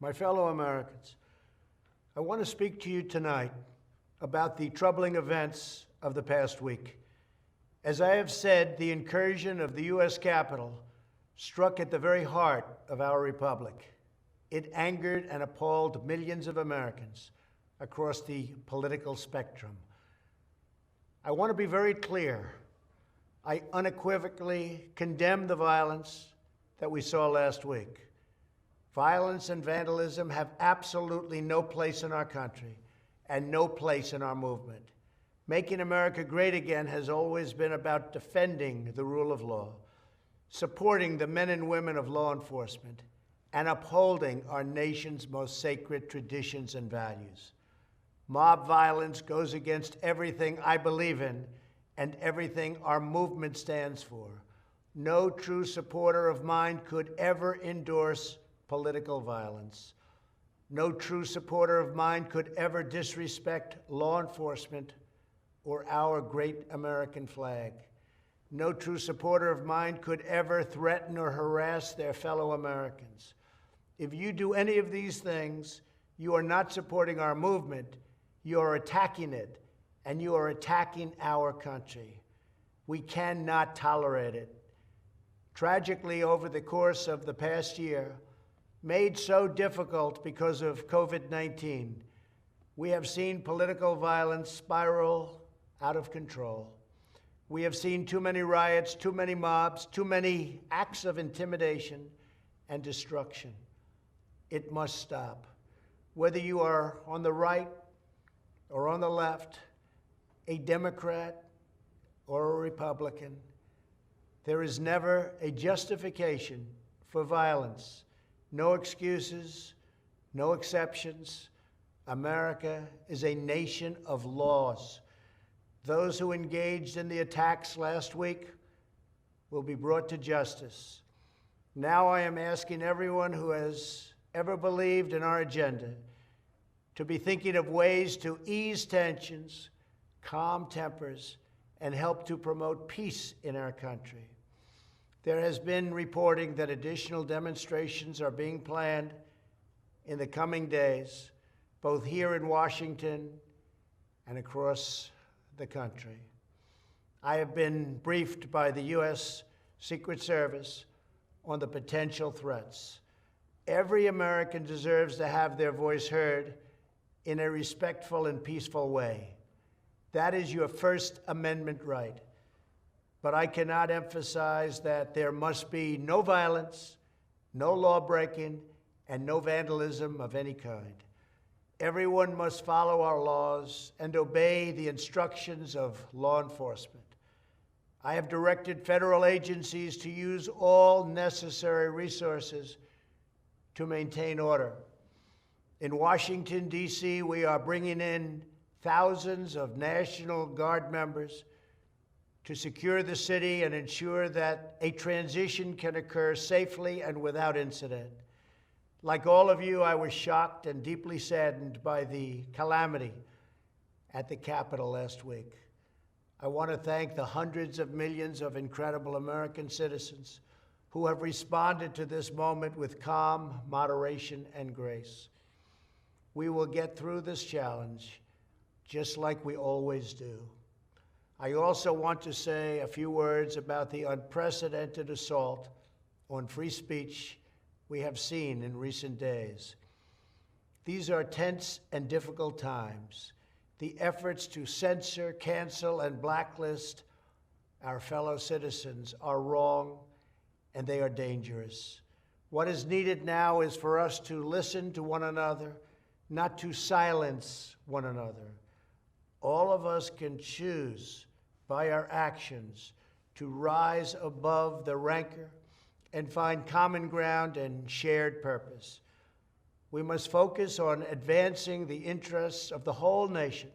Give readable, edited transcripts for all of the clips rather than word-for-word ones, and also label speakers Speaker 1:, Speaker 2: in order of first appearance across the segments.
Speaker 1: My fellow Americans, I want to speak to you tonight about the troubling events of the past week. As I have said, the incursion of the U.S. Capitol struck at the very heart of our republic. It angered and appalled millions of Americans across the political spectrum. I want to be very clear. I unequivocally condemn the violence that we saw last week. Violence and vandalism have absolutely no place in our country and no place in our movement. Making America great again has always been about defending the rule of law, supporting the men and women of law enforcement, and upholding our nation's most sacred traditions and values. Mob violence goes against everything I believe in and everything our movement stands for. No true supporter of mine could ever endorse political violence. No true supporter of mine could ever disrespect law enforcement or our great American flag. No true supporter of mine could ever threaten or harass their fellow Americans. If you do any of these things, you are not supporting our movement, you are attacking it, and you are attacking our country. We cannot tolerate it. Tragically, over the course of the past year, made so difficult because of COVID-19, we have seen political violence spiral out of control. We have seen too many riots, too many mobs, too many acts of intimidation and destruction. It must stop. Whether you are on the right or on the left, a Democrat or a Republican, there is never a justification for violence. No excuses, no exceptions. America is a nation of laws. Those who engaged in the attacks last week will be brought to justice. Now I am asking everyone who has ever believed in our agenda to be thinking of ways to ease tensions, calm tempers, and help to promote peace in our country. There has been reporting that additional demonstrations are being planned in the coming days, both here in Washington and across the country. I have been briefed by the U.S. Secret Service on the potential threats. Every American deserves to have their voice heard in a respectful and peaceful way. That is your First Amendment right. But I cannot emphasize that there must be no violence, no law-breaking, and no vandalism of any kind. Everyone must follow our laws and obey the instructions of law enforcement. I have directed federal agencies to use all necessary resources to maintain order. In Washington, D.C., we are bringing in thousands of National Guard members to secure the city and ensure that a transition can occur safely and without incident. Like all of you, I was shocked and deeply saddened by the calamity at the Capitol last week. I want to thank the hundreds of millions of incredible American citizens who have responded to this moment with calm, moderation, and grace. We will get through this challenge just like we always do. I also want to say a few words about the unprecedented assault on free speech we have seen in recent days. These are tense and difficult times. The efforts to censor, cancel, and blacklist our fellow citizens are wrong, and they are dangerous. What is needed now is for us to listen to one another, not to silence one another. All of us can choose by our actions to rise above the rancor and find common ground and shared purpose. We must focus on advancing the interests of the whole nation,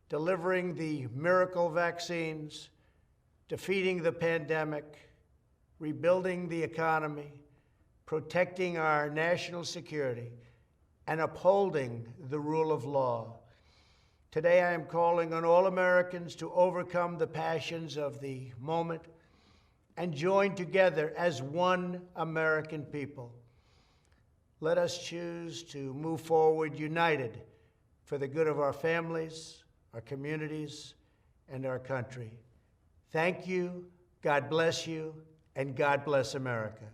Speaker 1: delivering the miracle vaccines, defeating the pandemic, rebuilding the economy, protecting our national security, and upholding the rule of law. Today, I am calling on all Americans to overcome the passions of the moment and join together as one American people. let us choose to move forward united for the good of our families, our communities, and our country. Thank you, God bless you, and God bless America.